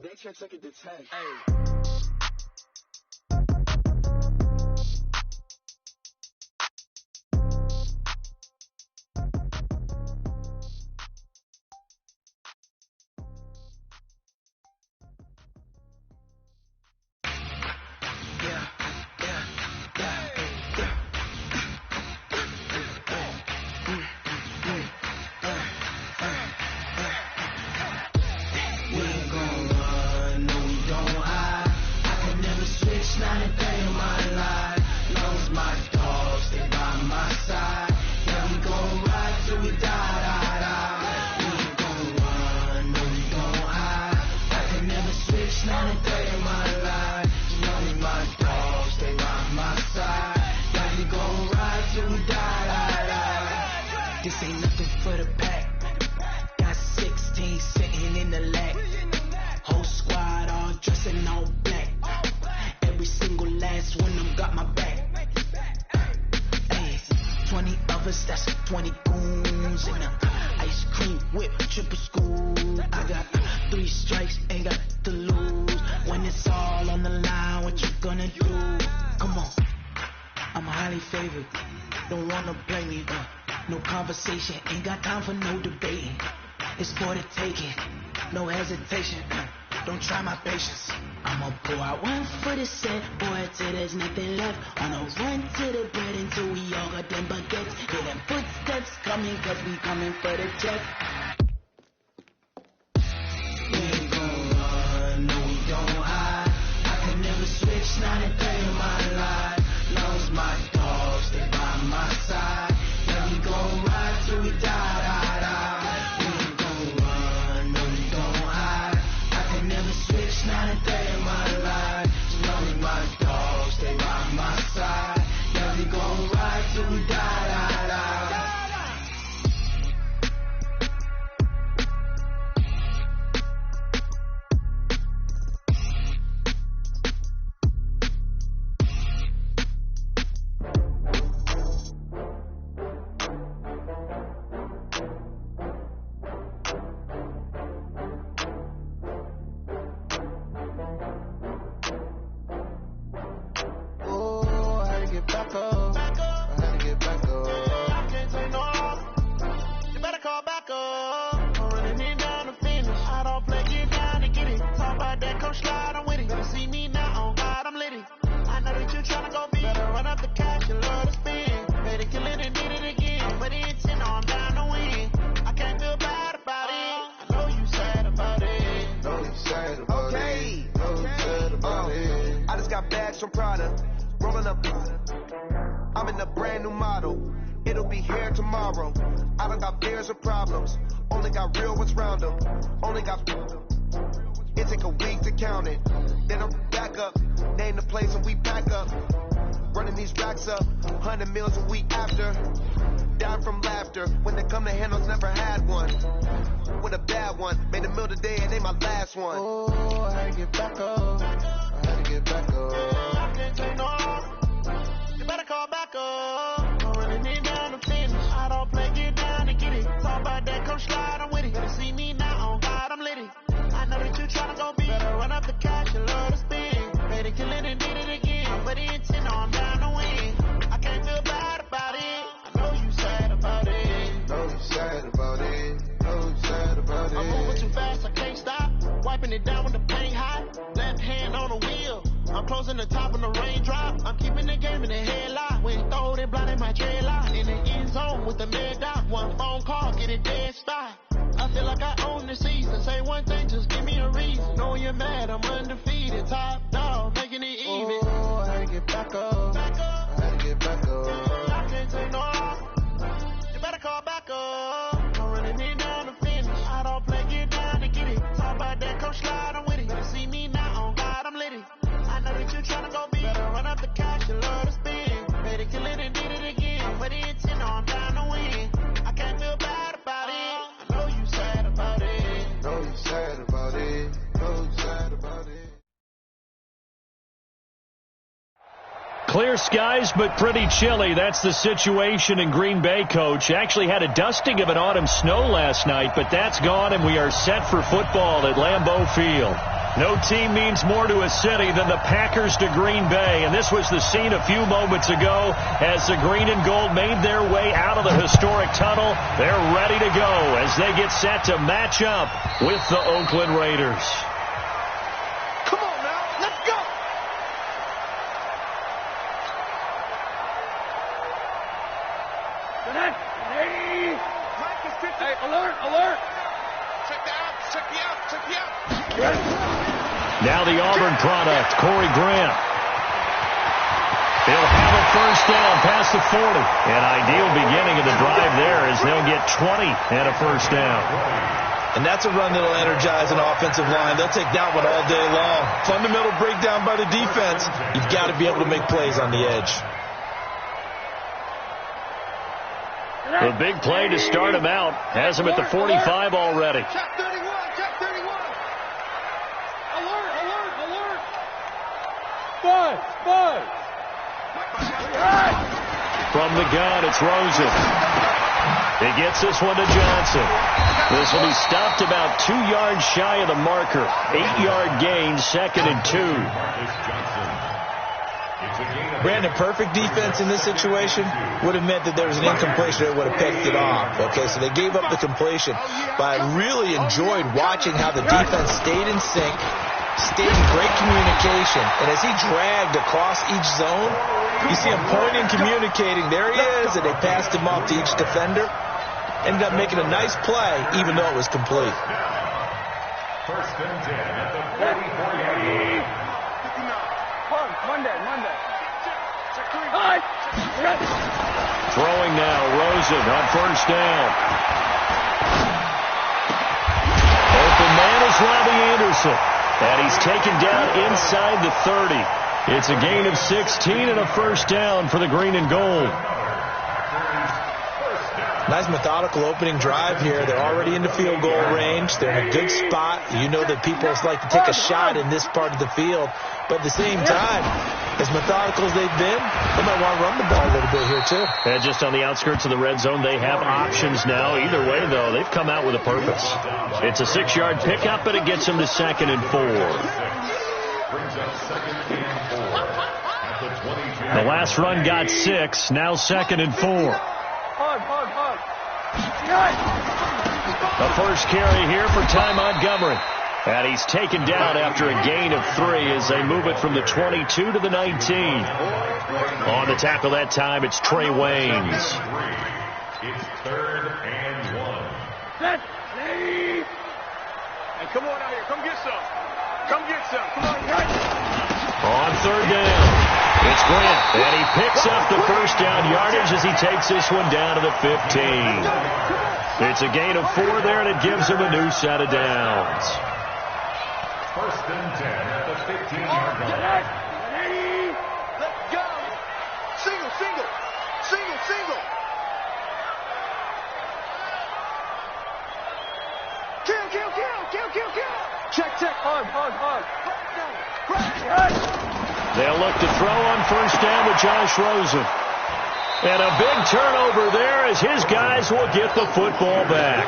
They can't take it to 10. This ain't nothing for the pack. Got 16 sitting in the lap. Whole squad all dressed in all black. Every single last one of them got my back. Hey, 20 of us, that's 20 goons. And ice cream whip, triple school. I got 3 strikes, ain't got to lose. When it's all on the line, what you gonna do? Come on, I'm highly favored. Don't wanna blame me, no conversation, ain't got time for no debating. It's for the taking, no hesitation. Don't try my patience. I'ma pour out one for the set, boy, till there's nothing left. On a run to the bread until we all got them baguettes. Hear them footsteps coming, cause we coming for the check. We ain't gon' run, no we don't hide. I can never switch, not a day in my life. Long as my dogs, they by my side. Yeah, we gon' ride till we die. We ain't gon' run, no we don't hide. I can never switch, not a day in my life. As long as my dogs, they by my side. Yeah, we gon' ride till we die. Rolling up, I'm in a brand new model. It'll be here tomorrow. I don't got fears or problems. Only got real ones round them. Only got. It take a week to count it. Then I'm back up. Name the place and we back up. Running these racks up. 100 meals a week after. Down from laughter. When they come to handles, never had one. With a bad one. Made a meal today and ain't my last one. Oh, I had to get back up. I had to get back up. I can't take no. You better call back up. I'm running it down to finish. I don't play, get down and get it. Talk about that, come slide, I'm with it. Better see me now, on God, I'm lit it. I know that you tryna go big. Better run up the cash and love to spin. Made it, kill it, and did it again. But the intent, no, I'm down to win. I can't feel bad about it. I know you sad about it. Know you sad about it. Know you sad about it. I'm moving too fast, I can't stop. Wiping it down with the paint hot. Left hand on the wheel. I'm closing the top of the raindrop. I'm keeping the game in the headlock. When throw it, blinding my dreadlock. In the end zone with the mid dot. One phone call, get it dead spot. I feel like I own the season. Say one thing, just give me a reason. Know you're mad, I'm undefeated. Top dog, making it even. Oh, I had to get back up. I had to get back up. I can't take no off. You better call back up. I'm running it down to finish. I don't play, get down to get it. Talk about that, come slide, I'm with it. Better see me now, on God, I'm lit it. I know that you tryna go big. Better run up the cash and love to spin. Made it, kill it, and did it again. But the intent, no, I'm down to win. I can't feel bad about it. I know you sad about it. Know you sad about it. Know you sad about it. Clear skies, but pretty chilly. That's the situation in Green Bay, Coach. Actually had a dusting of an autumn snow last night, but that's gone, and we are set for football at Lambeau Field. No team means more to a city than the Packers to Green Bay, and this was the scene a few moments ago as the green and gold made their way out of the historic tunnel. They're ready to go as they get set to match up with the Oakland Raiders. Come on now, let's go! Hey, alert, alert! Check the out, check the out, check the out! Now the Auburn product, Corey Grant. They'll have a first down past the 40. An ideal beginning of the drive there as they'll get 20 and a first down. And that's a run that'll energize an offensive line. They'll take that one all day long. Fundamental breakdown by the defense. You've got to be able to make plays on the edge. The big play to start him out has him at the 45 already. Check 31, check 31! Alert, alert, alert! Five! From the gun, it's Rosen. He gets this one to Johnson. This will be stopped about 2 yards shy of the marker. 8-yard gain, 2nd and 2. Brandon, perfect defense in this situation would have meant that there was an incompletion that would have picked it off. Okay, so they gave up the completion. But I really enjoyed watching how the defense stayed in sync, stayed in great communication. And as he dragged across each zone, you see him pointing, communicating. There he is, and they passed him off to each defender. Ended up making a nice play, even though it was complete. First and 10 at the 44-yard line. Monday. Throwing now, Rosen on first down. Open man is Robbie Anderson. And he's taken down inside the 30. It's a gain of 16 and a first down for the green and gold. Nice methodical opening drive here. They're already in the field goal range. They're in a good spot. You know that people like to take a shot in this part of the field. But at the same time, as methodical as they've been, they might want to run the ball a little bit here too. And just on the outskirts of the red zone, they have options now. Either way, though, they've come out with a purpose. It's a 6-yard pickup, and it gets them to 2nd and 4. The last run got 6. Now 2nd and 4. The first carry here for Ty Montgomery. And he's taken down after a gain of 3 as they move it from the 22 to the 19. On the tackle that time, it's Trey Waynes. It's 3rd and 1. Hey, come on out here. Come get some. Come on, guys. On 3rd down, it's Grant. And he picks up the first down yardage as he takes this one down to the 15. It's a gain of 4 there, and it gives him a new set of downs. First and 10 at the 15-yard line. Let's go! Single! Kill! Check. Hard. They'll look to throw on first down with Josh Rosen. And a big turnover there as his guys will get the football back.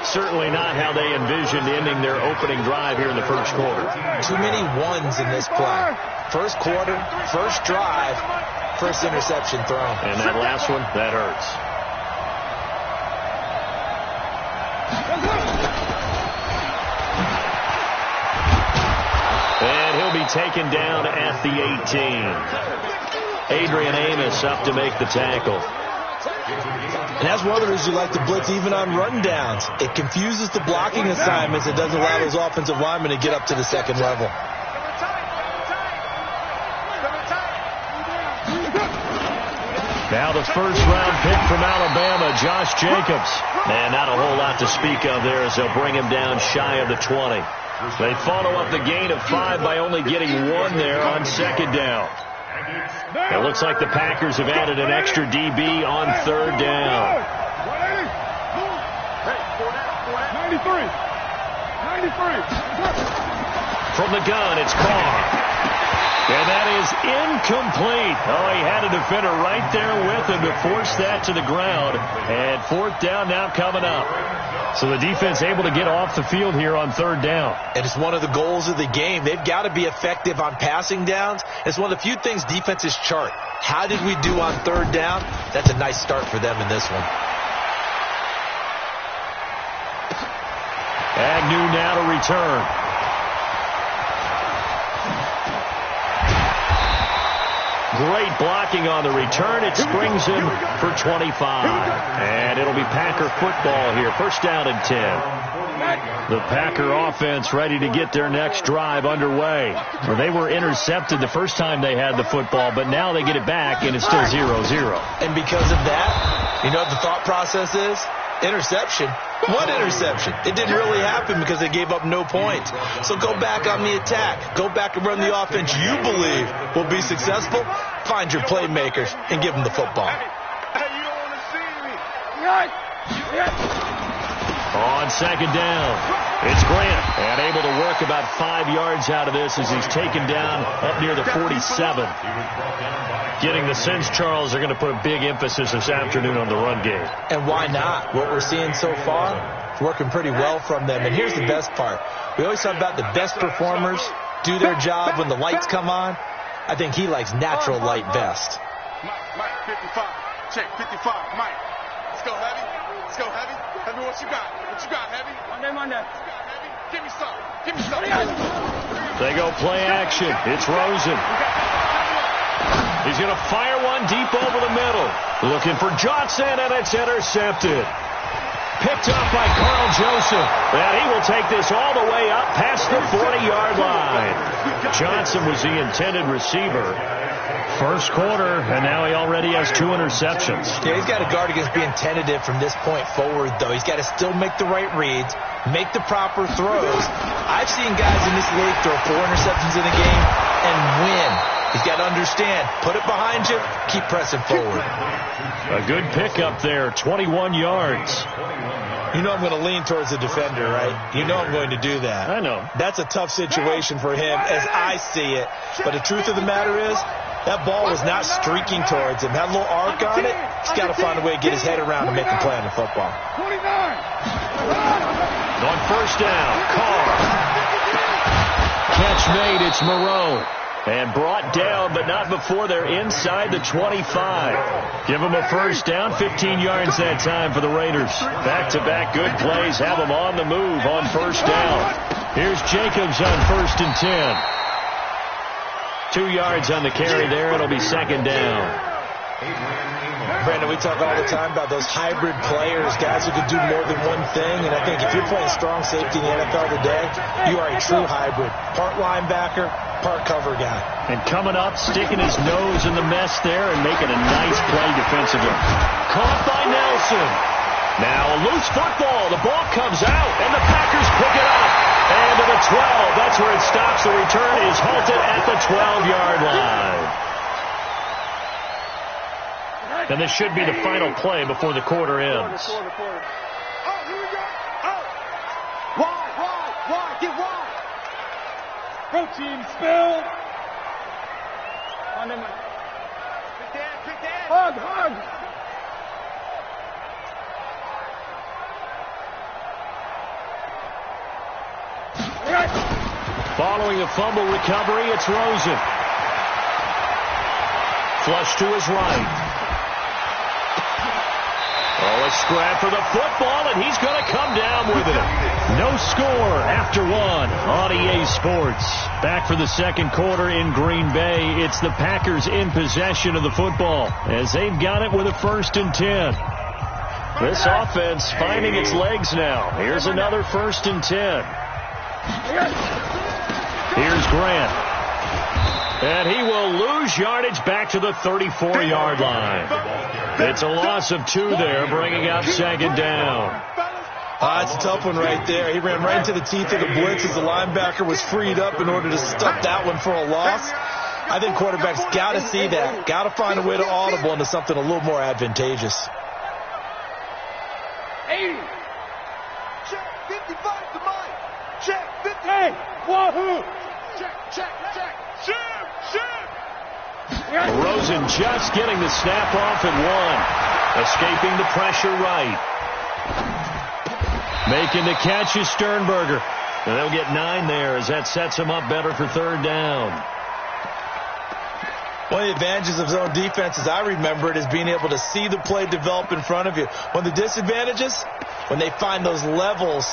Certainly not how they envisioned ending their opening drive here in the first quarter. Too many ones in this play. First quarter, first drive, first interception thrown. And that last one, that hurts. And he'll be taken down at the 18. Adrian Amos up to make the tackle. And that's one of the reasons you like to blitz even on run downs. It confuses the blocking assignments. It doesn't allow those offensive linemen to get up to the second level. Now the first-round pick from Alabama, Josh Jacobs. And not a whole lot to speak of there as they'll bring him down shy of the 20. They follow up the gain of 5 by only getting 1 there on 2nd down. It looks like the Packers have added an extra DB on 3rd down. 93. From the gun, it's Carr. And that is incomplete. Oh, he had a defender right there with him to force that to the ground. And fourth down now coming up. So the defense able to get off the field here on third down. And it's one of the goals of the game. They've got to be effective on passing downs. It's one of the few things defenses chart. How did we do on third down? That's a nice start for them in this one. Agnew now to return. Great blocking on the return. It springs him for 25. And it'll be Packer football here. First down and 10. The Packer offense ready to get their next drive underway. Well, they were intercepted the first time they had the football, but now they get it back, and it's still 0-0. And because of that, you know what the thought process is? Interception. What interception? It didn't really happen because they gave up no points. So go back on the attack. Go back and run the offense you believe will be successful. Find your playmakers and give them the football. Hey, you don't want to see me. On second down, it's Grant, and able to work about 5 yards out of this as he's taken down up near the 47. Getting the sense, Charles, they're going to put a big emphasis this afternoon on the run game. And why not? What we're seeing so far is working pretty well from them. And here's the best part. We always talk about the best performers do their job when the lights come on. I think he likes natural light best. Mike, 55. Check, 55. Mike. Let's go, Heavy. Let's go, Heavy. Heavy, what you got? What you got, Heavy? Monday. What you got, Heavy? Give me some. Give me some. They go play action. It's Rosen. He's going to fire one deep over the middle. Looking for Johnson, and it's intercepted. Picked up by Carl Joseph. And he will take this all the way up past the 40-yard line. Johnson was the intended receiver. First quarter, and now he already has 2 interceptions. Yeah, he's got to guard against being tentative from this point forward, though. He's got to still make the right reads, make the proper throws. I've seen guys in this league throw 4 interceptions in a game and win. He's got to understand, put it behind you, keep pressing forward. A good pickup there, 21 yards. You know I'm going to lean towards the defender, right? You know I'm going to do that. I know. That's a tough situation for him as I see it. But the truth of the matter is, that ball was not streaking towards him. Had a little arc on it. He's got to find a way to get his head around and make a play on the football. 29. On first down, Carr. Catch made, it's Moreau. And brought down, but not before they're inside the 25. Give them a first down, 15 yards that time for the Raiders. Back-to-back good plays, have them on the move on first down. Here's Jacobs on first and 10. 2 yards on the carry there. It'll be second down. Brandon, we talk all the time about those hybrid players, guys who can do more than one thing. And I think if you're playing strong safety in the NFL today, you are a true hybrid. Part linebacker, part cover guy. And coming up, sticking his nose in the mess there and making a nice play defensively. Caught by Nelson. Now a loose football. The ball comes out, and the Packers pick it up. And to the 12. That's where it stops. The return is halted at the 12-yard line. And this should be the final play before the quarter ends. Oh, here we go. Oh. Wide. Get wide. Go team, spill. On them. Pick that. Hug. Following a fumble recovery, it's Rosen. Flush to his right. Oh, a scrap for the football, and he's going to come down with it. No score after one on EA Sports. Back for the second quarter in Green Bay. It's the Packers in possession of the football as they've got it with a 1st and 10. This offense finding its legs now. Here's another 1st and 10. Here's Grant. And he will lose yardage back to the 34-yard line. It's a loss of 2 there, bringing up second down. It's a tough one right there. He ran right into the teeth of the blitz as the linebacker was freed up in order to stuff that one for a loss. I think quarterbacks got to see that. Got to find a way to audible into something a little more advantageous. 80. Check 55 to Mike. Check 50. Hey, wahoo. Rosen just getting the snap off and one. Escaping the pressure right. Making the catch is Sternberger. And they'll get 9 there as that sets them up better for third down. One of the advantages of zone defense, as I remember it, is being able to see the play develop in front of you. One of the disadvantages, when they find those levels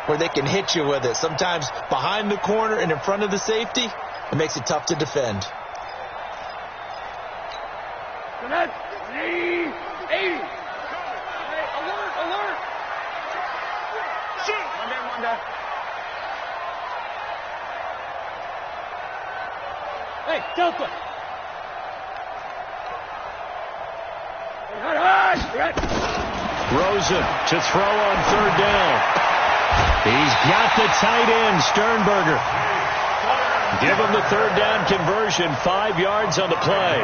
where they can hit you with it. Sometimes behind the corner and in front of the safety, it makes it tough to defend. Alert! Alert! Shoot! Monday. Hey, Delta! Rosen to throw on third down. He's got the tight end, Sternberger. Give him the third down conversion, 5 yards on the play.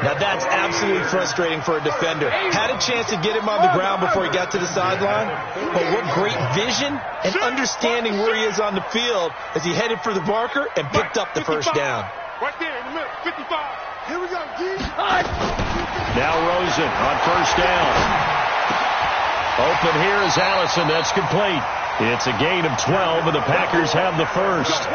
Now that's absolutely frustrating for a defender. Had a chance to get him on the ground before he got to the sideline, but what great vision and understanding where he is on the field as he headed for the marker and picked up the first down. Right there in the middle, 55. Here we go, G. Now Rosen on first down. Open here is Allison. That's complete. It's a gain of 12, and the Packers have the first.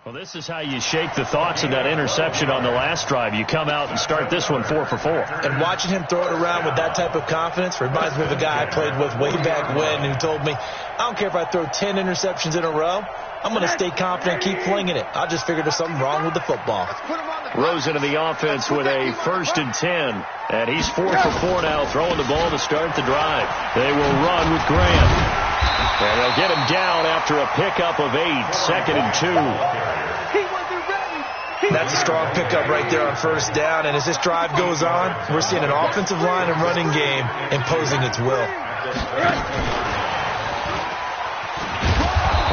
Well, this is how you shake the thoughts of that interception on the last drive. You come out and start this one 4 for 4. And watching him throw it around with that type of confidence reminds me of a guy I played with way back when who told me, I don't care if I throw 10 interceptions in a row. I'm going to stay confident, keep flinging it. I just figured there's something wrong with the football. Rosen in the offense with a 1st and 10. And he's 4 for 4 now, throwing the ball to start the drive. They will run with Graham. And they'll get him down after a pickup of 8, 2nd and 2. That's a strong pickup right there on first down. And as this drive goes on, we're seeing an offensive line and running game imposing its will.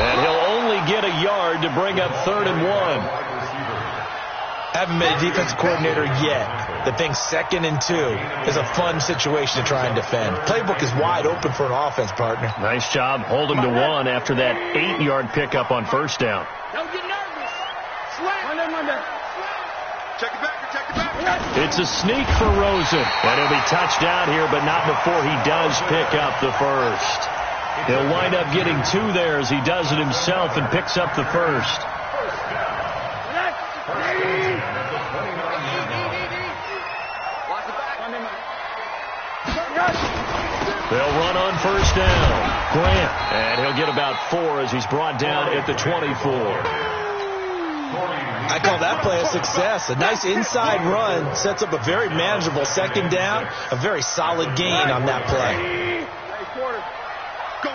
And he'll only get a yard to bring up 3rd and 1. Haven't met a defensive coordinator yet that thinks 2nd and 2 is a fun situation to try and defend. Playbook is wide open for an offense, partner. Nice job holding to 1 after that 8-yard pickup on first down. Don't get nervous. Monday. Check it back. It's a sneak for Rosen. And he'll be touched down here, but not before he does pick up the first. He'll wind up getting 2 there as he does it himself and picks up the first. They'll run on first down. Grant. And he'll get about 4 as he's brought down at the 24. I call that play a success. A nice inside run sets up a very manageable 2nd down. A very solid gain on that play. Go.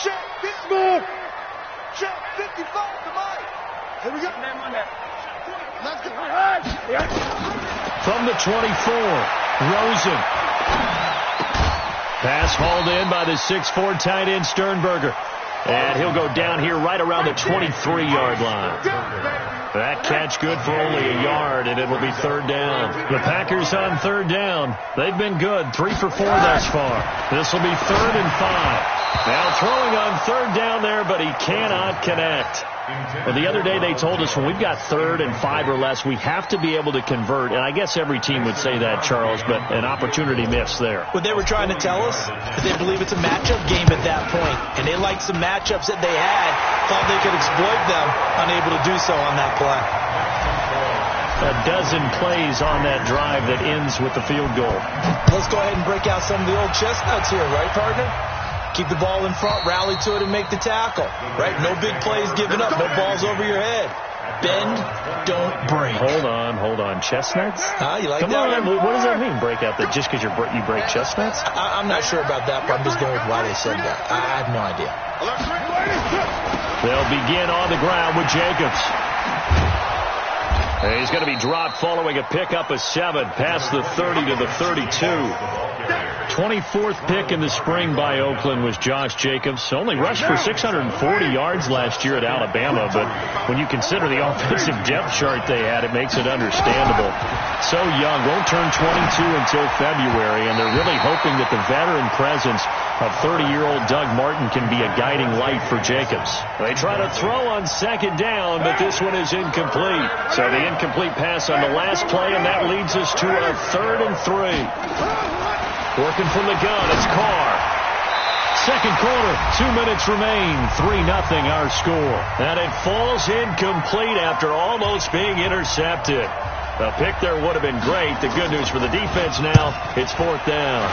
Check this move. Check 55 to Mike. Here we go. Let's go. From the 24, Rosen. Pass hauled in by the 6'4" tight end Sternberger. And he'll go down here right around the 23-yard line. That catch good for only a yard, and it'll be 3rd down. The Packers on 3rd down. They've been good, 3 for 4 thus far. This will be 3rd and 5. Now throwing on 3rd down there, but he cannot connect. Well, the other day they told us when we've got 3rd and 5 or less, we have to be able to convert. And I guess every team would say that, Charles, but an opportunity missed there. What they were trying to tell us is they believe it's a matchup game at that point. And they liked some matchups that they had, thought they could exploit them, unable to do so on that play. A dozen plays on that drive that ends with the field goal. Let's go ahead and break out some of the old chestnuts here, right, partner? Keep the ball in front, rally to it, and make the tackle, right? No big plays given up, no balls over your head. Bend, don't break. Hold on. Chestnuts? You like Come that on. one? What does that mean, break out? That just because you break chestnuts? I'm not sure about that, but I'm just going with why they said that. I have no idea. They'll begin on the ground with Jacobs. And he's going to be dropped following a pickup of 7 past the 30 to the 32. 24th pick in the spring by Oakland was Josh Jacobs. Only rushed for 640 yards last year at Alabama, but when you consider the offensive depth chart they had, it makes it understandable. So young, won't turn 22 until February, and they're really hoping that the veteran presence of 30-year-old Doug Martin can be a guiding light for Jacobs. They try to throw on second down, but this one is incomplete. So the incomplete pass on the last play, and that leads us to a 3rd and 3. Working from the gun, it's Carr. Second quarter, 2 minutes remain, 3-0 our score. And it falls incomplete after almost being intercepted. A pick there would have been great. The good news for the defense now, it's 4th down.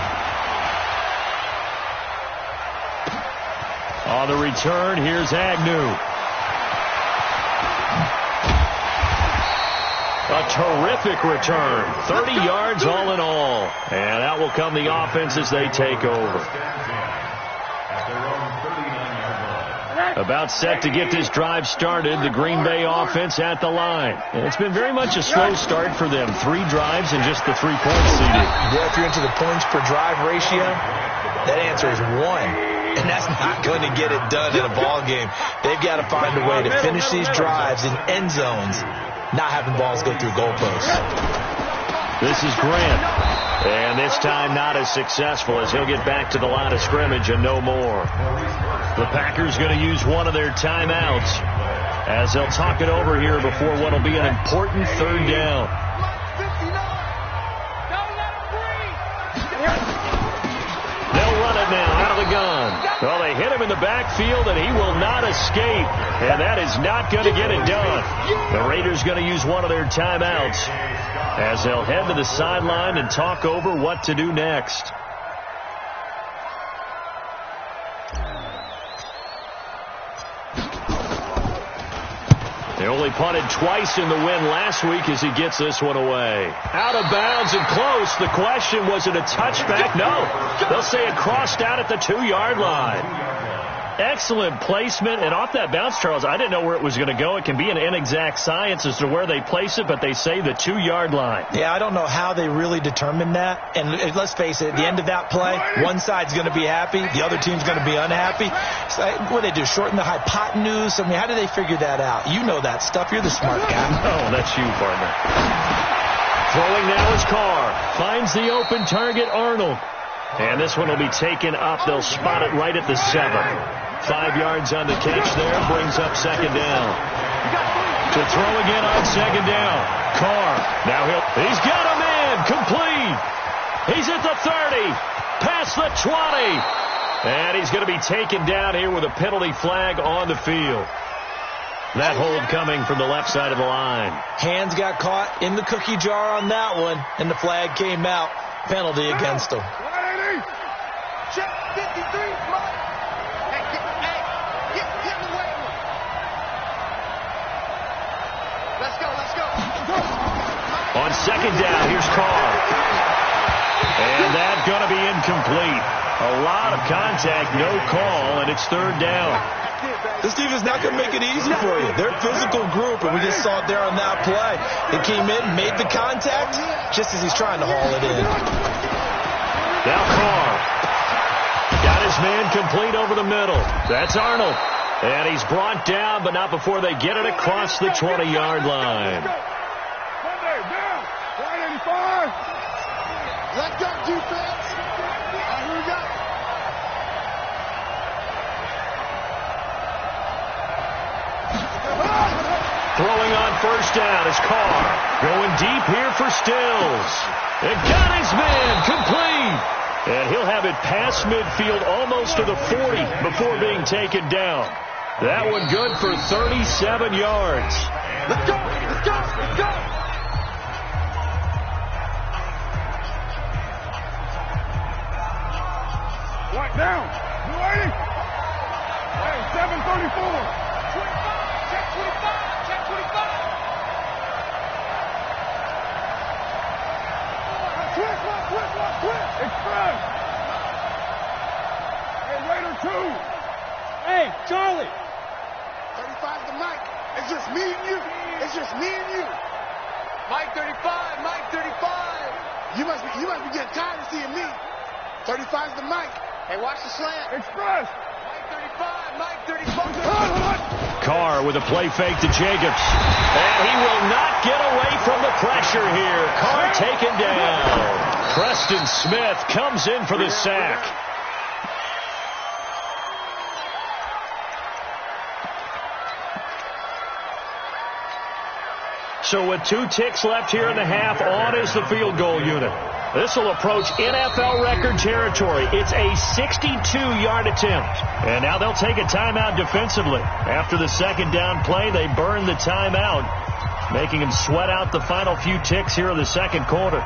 On the return, here's Agnew. A terrific return. 30 yards all in all. And out will come the offense as they take over. About set to get this drive started. The Green Bay offense at the line. And it's been very much a slow start for them. 3 drives and just the 3 points seeded. Yeah, if you're into the points per drive ratio, that answer is 1. And that's not going to get it done in a ball game. They've got to find a way to finish these drives in end zones, not having balls go through goalposts. This is Grant. And this time not as successful as he'll get back to the line of scrimmage and no more. The Packers going to use one of their timeouts as they'll talk it over here before what will be an important 3rd down. They'll run it now out of the gun. Well, they hit him in the backfield, and he will not escape. And that is not going to get it done. The Raiders going to use one of their timeouts as they'll head to the sideline and talk over what to do next. They only punted twice in the win last week as he gets this one away. Out of bounds and close. The question, was it a touchback? No. They'll say it crossed out at the 2-yard line. Excellent placement, and off that bounce, Charles, I didn't know where it was going to go. It can be an inexact science as to where they place it, but they say the 2-yard line. Yeah, I don't know how they really determined that. And let's face it, at the end of that play, one side's going to be happy, the other team's going to be unhappy. So what do they do, shorten the hypotenuse? I mean, how do they figure that out? You know that stuff. You're the smart guy. Oh, that's you, partner. Throwing now is Carr. Finds the open target, Arnold. And this one will be taken up. They'll spot it right at the 7. 5 yards on the catch there. Brings up 2nd down. To throw again on 2nd down. Carr. Now he's got a man. Complete. He's at the 30. Past the 20. And he's going to be taken down here with a penalty flag on the field. That hold coming from the left side of the line. Hands got caught in the cookie jar on that one, and the flag came out. Penalty against him. Check 53. Let's go. On 2nd down, here's Carr. And that's going to be incomplete. A lot of contact, no call, and it's 3rd down. This defense is not going to make it easy for you. They're a physical group, and we just saw it there on that play. They came in, made the contact, just as he's trying to haul it in. Now Carr. Got his man complete over the middle. That's Arnold. And he's brought down, but not before they get it across the 20-yard line. Let's go, defense. Here we go. Throwing on 1st down is Carr. Going deep here for Stills. And got his man complete. And he'll have it past midfield almost to the 40 before being taken down. That one good for 37 yards. Let's go. Right down. You ready? Hey, 7:34. 25. Check 25. Express! Hey, Raider 2! Hey, Charlie! 35 to Mike. It's just me and you. It's just me and you. Mike 35, Mike 35. You must be getting tired of seeing me. 35's the Mike. Hey, watch the slant. Express! Mike 35, Mike 35. Carr with a play fake to Jacobs. And he will not get away from the pressure here. Carr taken down. Preston Smith comes in for the sack. So with 2 ticks left here in the half, on is the field goal unit. This will approach NFL record territory. It's a 62-yard attempt. And now they'll take a timeout defensively. After the second down play, they burn the timeout, making them sweat out the final few ticks here in the second quarter.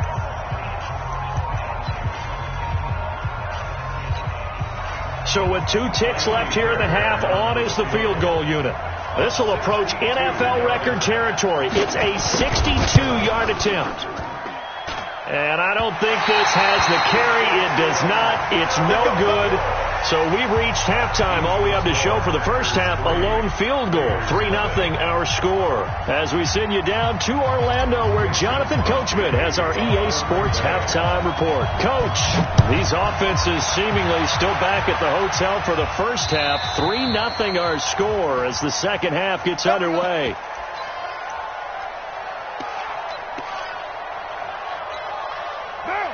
So with 2 ticks left here in the half, on is the field goal unit. This will approach NFL record territory. It's a 62-yard attempt. And I don't think this has the carry. It does not. It's no good. So we've reached halftime. All we have to show for the first half, a lone field goal. 3-0 our score. As we send you down to Orlando, where Jonathan Coachman has our EA Sports halftime report. Coach, these offenses seemingly still back at the hotel for the first half. 3-0 our score as the second half gets underway.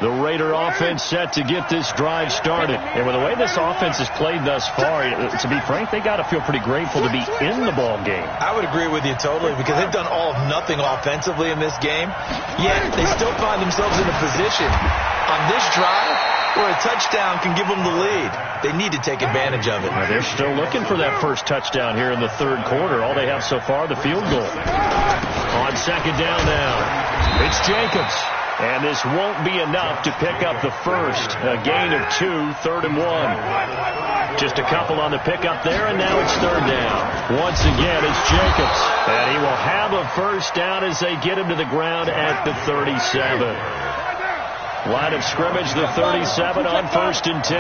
The Raider offense set to get this drive started. And with the way this offense has played thus far, to be frank, they got to feel pretty grateful to be in the ball game. I would agree with you totally, because they've done all of nothing offensively in this game, yet they still find themselves in a position on this drive where a touchdown can give them the lead. They need to take advantage of it. Now, they're still looking for that first touchdown here in the third quarter. All they have so far, the field goal. On second down now, it's Jacobs. And this won't be enough to pick up the first. A gain of 2, 3rd and 1. Just a couple on the pickup there, and now it's third down. Once again, it's Jacobs. And he will have a first down as they get him to the ground at the 37. Line of scrimmage, the 37 on 1st and 10.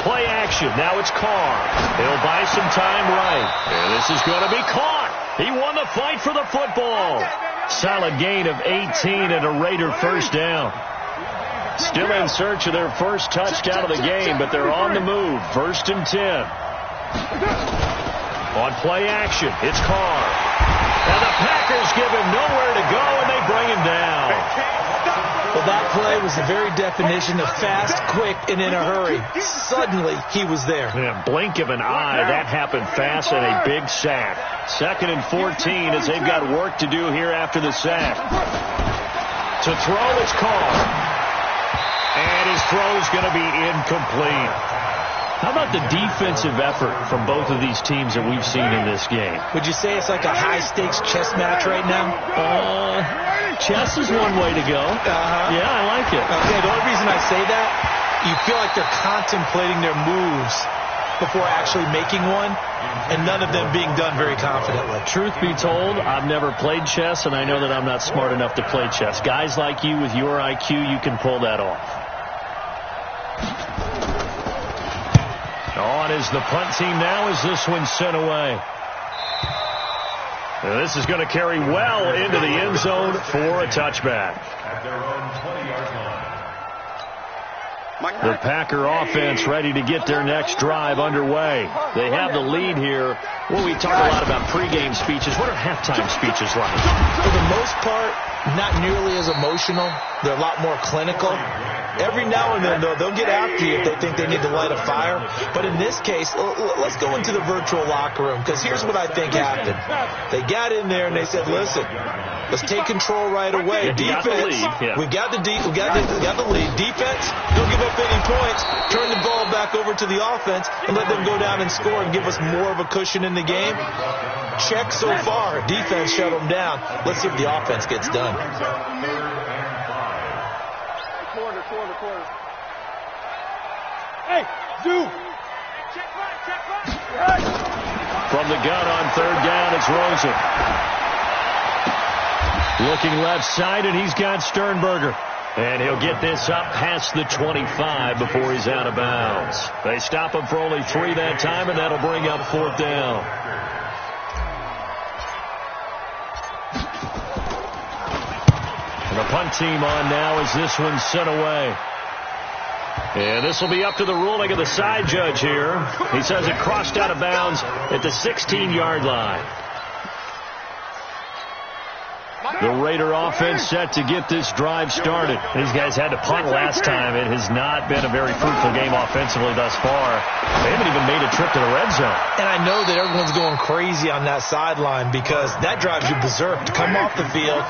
Play action. Now it's Carr. He'll buy some time right. And this is going to be caught. He won the fight for the football. Solid gain of 18 and a Raider first down. Still in search of their first touchdown of the game, but they're on the move. 1st and 10. On play action, it's Carr. And the Packers give him nowhere to go, and they bring him down. Well, that play was the very definition of fast, quick, and in a hurry. Suddenly, he was there. Yeah, blink of an eye, that happened fast, and a big sack. 2nd and 14 as they've got work to do here after the sack. To throw, it's Carr. And his throw is going to be incomplete. How about the defensive effort from both of these teams that we've seen in this game? Would you say it's like a high-stakes chess match right now? Chess is one way to go. Yeah, I like it. Okay, the only reason I say that, you feel like they're contemplating their moves before actually making one, and none of them being done very confidently. Truth be told, I've never played chess, and I know that I'm not smart enough to play chess. Guys like you with your IQ, you can pull that off. On is the punt team now as this one's sent away. And this is going to carry well into the end zone for a touchback. At their own 20-yard line. The Packer offense ready to get their next drive underway. They have the lead here. Well, we talk a lot about pregame speeches. What are halftime speeches like? For the most part, not nearly as emotional. They're a lot more clinical. Every now and then, though, they'll get after you if they think they need to light a fire. But in this case, let's go into the virtual locker room, because here's what I think happened. They got in there and they said, listen, let's take control right away. Defense, we got the lead. Defense, don't give up any points. Turn the ball back over to the offense and let them go down and score and give us more of a cushion in the game. Check so far. Defense shut them down. Let's see if the offense gets done. Hey, Zoo! Check right, check right! From the gun on third down, it's Rosen. Looking left side, and he's got Sternberger. And he'll get this up past the 25 before he's out of bounds. They stop him for only 3 that time, and that'll bring up fourth down. And the punt team on now as this one's sent away. And this will be up to the ruling of the side judge here. He says it crossed out of bounds at the 16-yard line. The Raider offense set to get this drive started. These guys had to punt last time. It has not been a very fruitful game offensively thus far. They haven't even made a trip to the red zone. And I know that everyone's going crazy on that sideline because that drives you berserk to come off the field,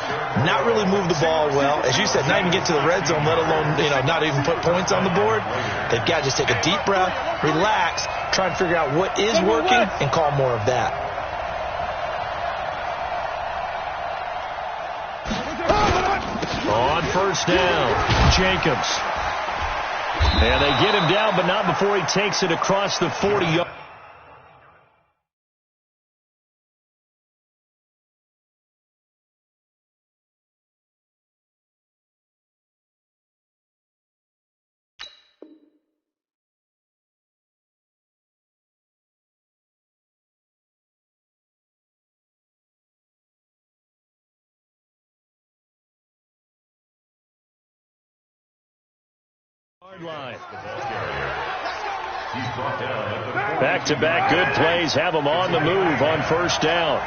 not really move the ball well. As you said, not even get to the red zone, let alone, not even put points on the board. They've got to just take a deep breath, relax, try and figure out what is working and call more of that. On first down, Jacobs. And they get him down, but not before he takes it across the 40-yard. Back-to-back good plays have them on the move on first down.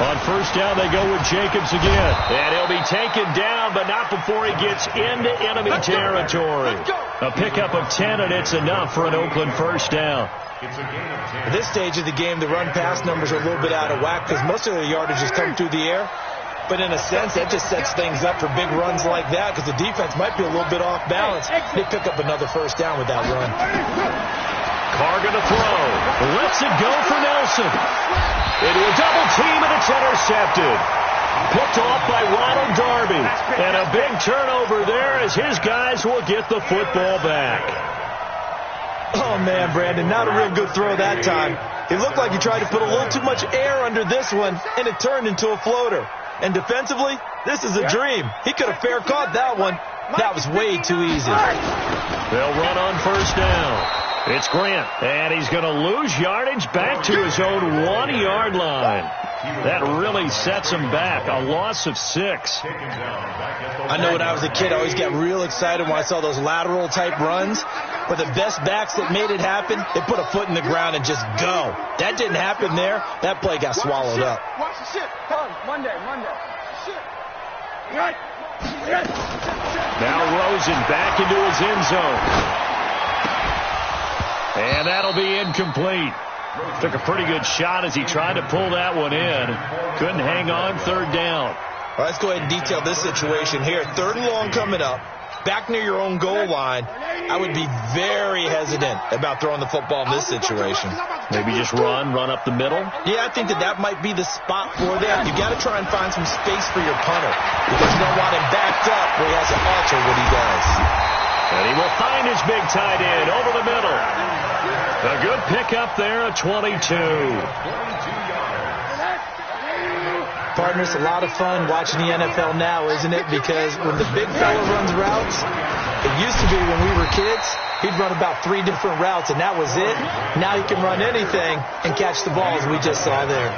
On first down, they go with Jacobs again. And he'll be taken down, but not before he gets into enemy territory. A pickup of 10, and it's enough for an Oakland first down. At this stage of the game, the run-pass numbers are a little bit out of whack because most of the yardage has come through the air. But in a sense, that just sets things up for big runs like that because the defense might be a little bit off balance. They pick up another first down with that run. Carr gonna throw. Lets it go for Nelson. Into a double team, and it's intercepted. Picked off by Ronald Darby. And a big turnover there as his guys will get the football back. Oh, man, Brandon, not a real good throw that time. It looked like he tried to put a little too much air under this one, and it turned into a floater. And defensively, this is a dream. He could have fair caught that one. That was way too easy. They'll run on first down. It's Grant, and he's going to lose yardage back to his own 1-yard line. That really sets him back. A loss of 6. I know when I was a kid, I always got real excited when I saw those lateral-type runs. But the best backs that made it happen, they put a foot in the ground and just go. That didn't happen there. That play got swallowed up. Watch the shit. Monday. Shit. Right. Now Rosen back into his end zone. And that'll be incomplete. Took a pretty good shot as he tried to pull that one in. Couldn't hang on third down. Well, let's go ahead and detail this situation here. 3rd and long coming up. Back near your own goal line, I would be very hesitant about throwing the football in this situation. Maybe just run up the middle? Yeah, I think that might be the spot for them. You got to try and find some space for your punter because you don't want him backed up where he has to alter what he does. And he will find his big tight end over the middle. A good pickup there at 22. Partner, it's a lot of fun watching the NFL now, isn't it? Because when the big fella runs routes, it used to be when we were kids, he'd run about 3 different routes, and that was it. Now he can run anything and catch the ball, as we just saw there.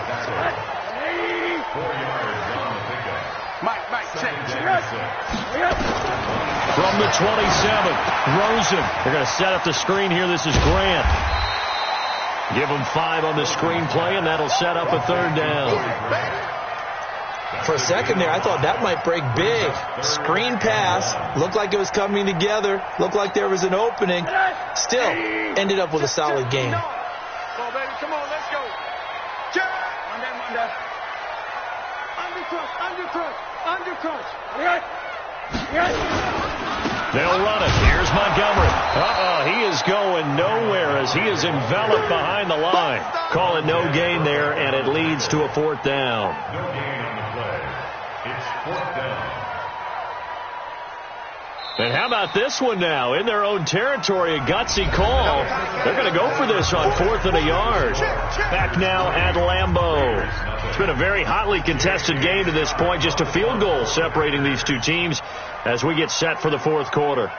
From the 27, Rosen. They're going to set up the screen here. This is Grant. Give him 5 on the screen play, and that'll set up a 3rd down. For a second there, I thought that might break big. Screen pass. Looked like it was coming together. Looked like there was an opening. Still, ended up with a solid game. Come on, baby. Come on, let's go. Monday. Undercrunch. They'll run it. Here's Montgomery. He is going nowhere as he is enveloped behind the line. Call it no gain there, and it leads to a 4th down. No gain on the play. It's 4th down. And how about this one now? In their own territory, a gutsy call. They're going to go for this on 4th and a yard. Back now at Lambeau. It's been a very hotly contested game to this point. Just a field goal separating these two teams as we get set for the 4th quarter.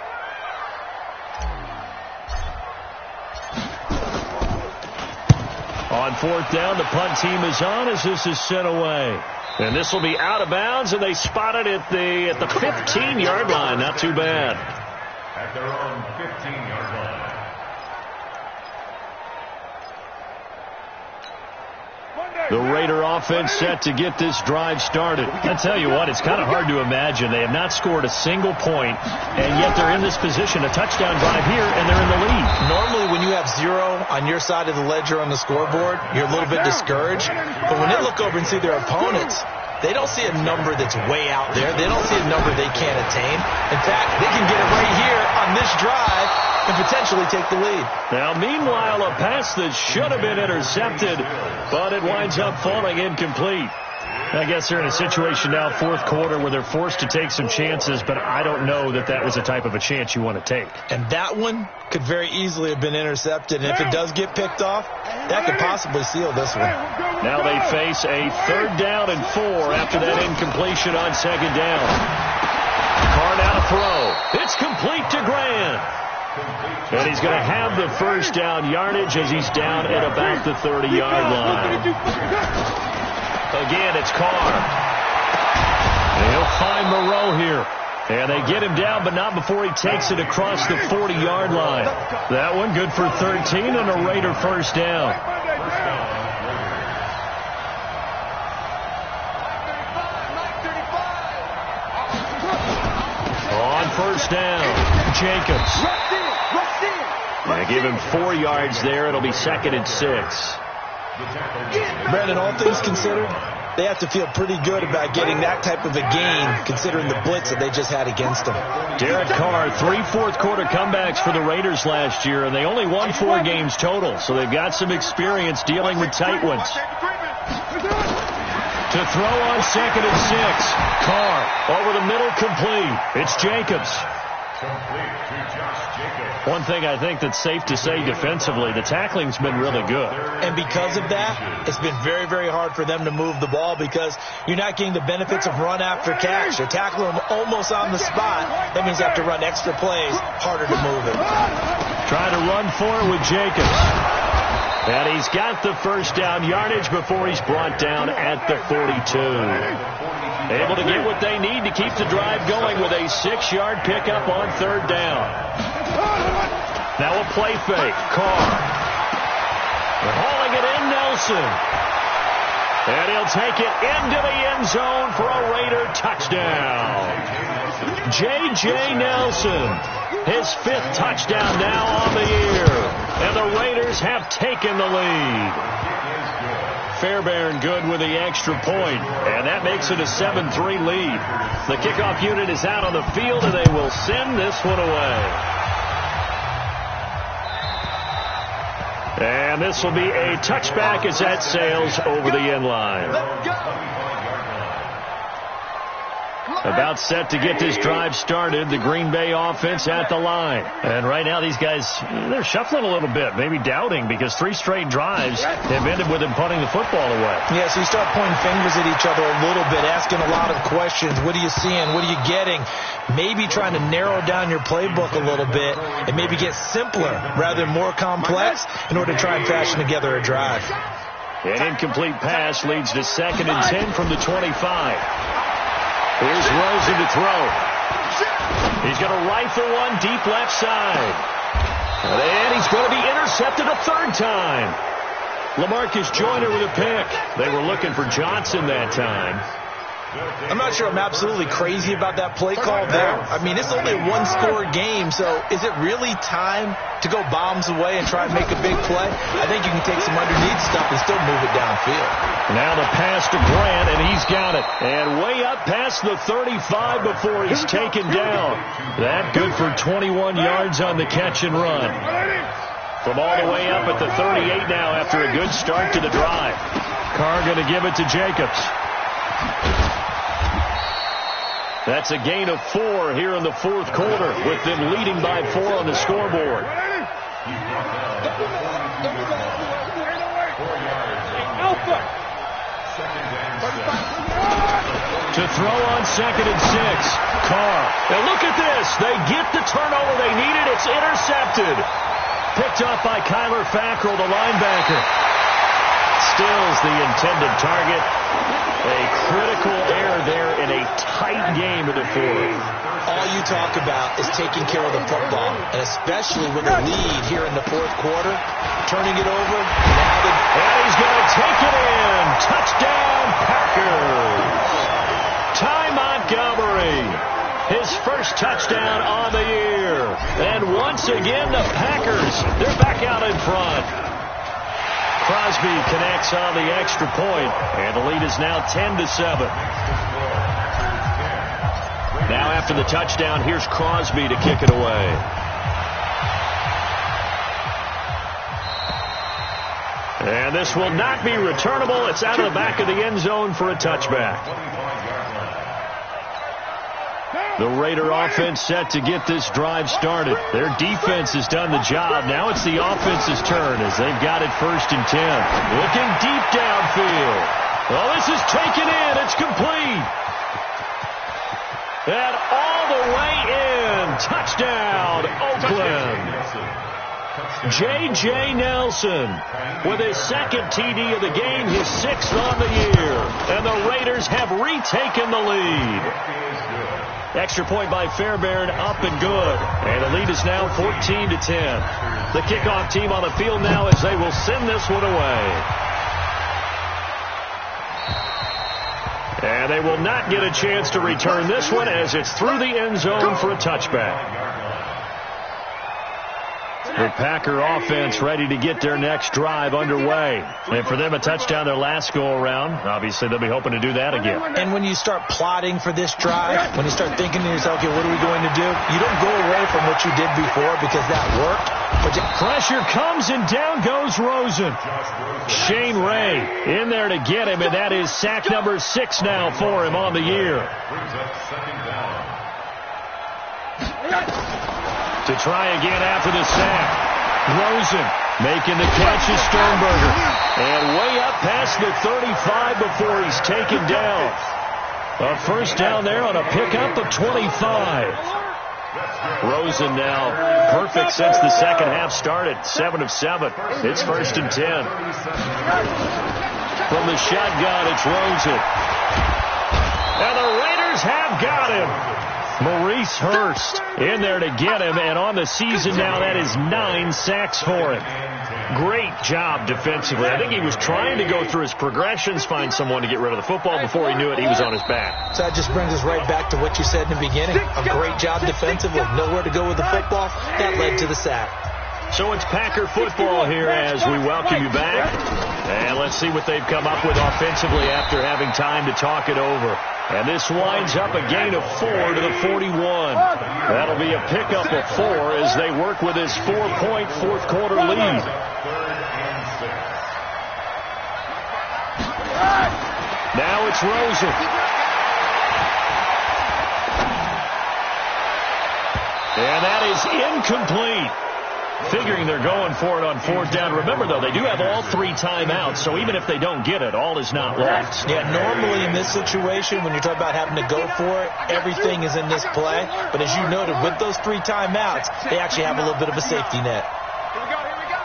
On 4th down, the punt team is on as this is sent away. And this will be out of bounds, and they spot it at the 15-yard line. Not too bad. At their own 15-yard line. The Raider offense set to get this drive started. I tell you what, it's kind of hard to imagine. They have not scored a single point, and yet they're in this position. A touchdown drive here, and they're in the lead. Normally, when you have 0 on your side of the ledger on the scoreboard, you're a little bit discouraged. But when they look over and see their opponents, they don't see a number that's way out there. They don't see a number they can't attain. In fact, they can get it right here on this drive and potentially take the lead. Now, meanwhile, a pass that should have been intercepted, but it winds up falling incomplete. I guess they're in a situation now, 4th quarter, where they're forced to take some chances, but I don't know that that was the type of a chance you want to take. And that one could very easily have been intercepted, and if it does get picked off, that could possibly seal this one. Now they face a 3rd down and 4 after that incompletion on 2nd down. Carr now to throw. It's complete to Grant. And he's going to have the 1st down yardage as he's down at about the 30-yard line. Again, it's Carr. And he'll find Moreau here. And they get him down, but not before he takes it across the 40-yard line. That one good for 13 and a Raider 1st down. On 1st down, Jacobs. They give him 4 yards there. It'll be 2nd and 6. Brandon, all things considered, they have to feel pretty good about getting that type of a gain, considering the blitz that they just had against them. Derek Carr, 3 4th quarter comebacks for the Raiders last year, and they only won 4 games total, so they've got some experience dealing with tight ones. To throw on 2nd and 6. Carr over the middle, complete. It's Jacobs. One thing I think that's safe to say defensively, the tackling's been really good. And because of that, it's been very, very hard for them to move the ball because you're not getting the benefits of run after catch. You're tackling them almost on the spot. That means you have to run extra plays, harder to move it. Trying to run for it with Jacobs. And he's got the 1st down yardage before he's brought down at the 42. Able to get what they need to keep the drive going with a 6-yard pickup on 3rd down. Now a play fake. Carr. They're hauling it in, Nelson. And he'll take it into the end zone for a Raider touchdown. J.J. Nelson, his 5th touchdown now on the year. And the Raiders have taken the lead. Fairbairn good with the extra point, and that makes it a 7-3 lead. The kickoff unit is out on the field, and they will send this one away. And this will be a touchback as that sails over the end line. About set to get this drive started, the Green Bay offense at the line. And right now these guys, they're shuffling a little bit, maybe doubting, because 3 straight drives have ended with them punting the football away. Yeah, so you start pointing fingers at each other a little bit, asking a lot of questions. What are you seeing? What are you getting? Maybe trying to narrow down your playbook a little bit and maybe get simpler rather than more complex in order to try and fashion together a drive. An incomplete pass leads to 2nd and 10 from the 25. Here's Rosen to throw. He's going to rifle one deep left side. And he's going to be intercepted a 3rd time. LaMarcus Joyner with a pick. They were looking for Johnson that time. I'm not sure I'm absolutely crazy about that play call there. I mean, it's only a 1-score game, so is it really time to go bombs away and try and make a big play? I think you can take some underneath stuff and still move it downfield. Now the pass to Grant, and he's got it. And way up past the 35 before he's taken down. That good for 21 yards on the catch and run. From all the way up at the 38 now after a good start to the drive. Carr going to give it to Jacobs. That's a gain of 4 here in the fourth quarter, with them leading by 4 on the scoreboard. To throw on 2nd and 6. Carr. And look at this. They get the turnover they needed. It's intercepted. Picked up by Kyler Fackrell, the linebacker. Stills the intended target. A critical error there in a tight game in the fourth. All you talk about is taking care of the football, and especially with a lead here in the fourth quarter, turning it over. And he's going to take it in. Touchdown, Packers. Ty Montgomery, his first touchdown on the year. And once again, the Packers, they're back out in front. Crosby connects on the extra point, and the lead is now 10-7. Now after the touchdown, here's Crosby to kick it away. And this will not be returnable. It's out of the back of the end zone for a touchback. The Raider offense set to get this drive started. Their defense has done the job. Now it's the offense's turn as they've got it 1st and 10. Looking deep downfield. Well, this is taken in. It's complete. And all the way in. Touchdown, Oakland. J.J. Nelson with his 2nd TD of the game, his 6th on the year. And the Raiders have retaken the lead. Extra point by Fairbairn, up and good. And the lead is now 14-10. The kickoff team on the field now as they will send this one away. And they will not get a chance to return this one as it's through the end zone for a touchback. The Packer offense ready to get their next drive underway. And for them, a touchdown their last go-around. Obviously, they'll be hoping to do that again. And when you start plotting for this drive, when you start thinking to yourself, okay, what are we going to do? You don't go away from what you did before because that worked. But pressure comes, and down goes Rosen. Shane Ray in there to get him, and that is sack number 6 now for him on the year. To try again after the sack. Rosen making the catch is Sternberger. And way up past the 35 before he's taken down. A first down there on a pickup of 25. Rosen now perfect since the second half started. 7 of 7. It's 1st and 10. From the shotgun, it's Rosen. And the Raiders have got him. Maurice Hurst in there to get him, and on the season now, that is 9 sacks for him. Great job defensively. I think he was trying to go through his progressions, find someone to get rid of the football. Before he knew it, he was on his back. So that just brings us right back to what you said in the beginning. A great job defensively. Nowhere to go with the football. That led to the sack. So it's Packer football here as we welcome you back. And let's see what they've come up with offensively after having time to talk it over. And this winds up a gain of 4 to the 41. That'll be a pickup of 4 as they work with his 4-point fourth quarter lead. Now it's Rosen. And that is incomplete. Figuring they're going for it on 4th down. Remember, though, they do have all 3 timeouts, so even if they don't get it, all is not lost. Yeah, normally in this situation, when you're talking about having to go for it, everything is in this play. But as you noted, with those 3 timeouts, they actually have a little bit of a safety net. Here we go.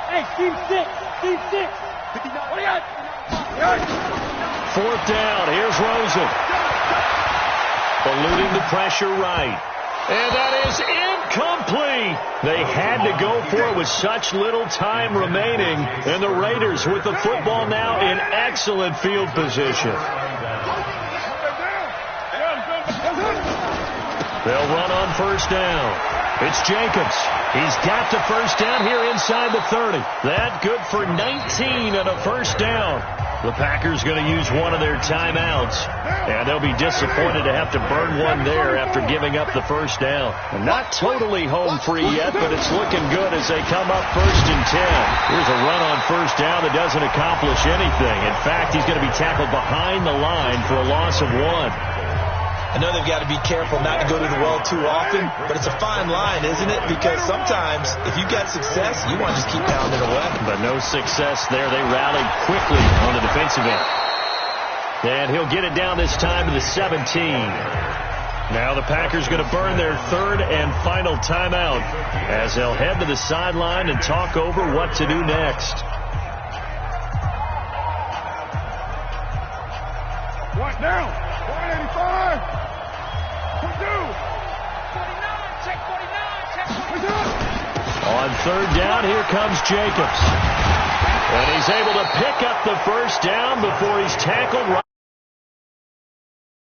Hey, Team 6. What do you got? 4th down. Here's Rosen. Eluding the pressure right. And that is incomplete. They had to go for it with such little time remaining. And the Raiders with the football now in excellent field position. They'll run on 1st down. It's Jacobs. He's got the 1st down here inside the 30. That good for 19 and a 1st down. The Packers going to use one of their timeouts, and they'll be disappointed to have to burn one there after giving up the 1st down. Not totally home free yet, but it's looking good as they come up 1st and 10. Here's a run on 1st down that doesn't accomplish anything. In fact, he's going to be tackled behind the line for a loss of 1. I know they've got to be careful not to go to the well too often, but it's a fine line, isn't it? Because sometimes if you got success, you want to just keep pounding away. But no success there. They rallied quickly on the defensive end. And he'll get it down this time to the 17. Now the Packers going to burn their third and final timeout as they'll head to the sideline and talk over what to do next. What now? 185. What do? 49. Check 49. On third down, here comes Jacobs. And he's able to pick up the first down before he's tackled right.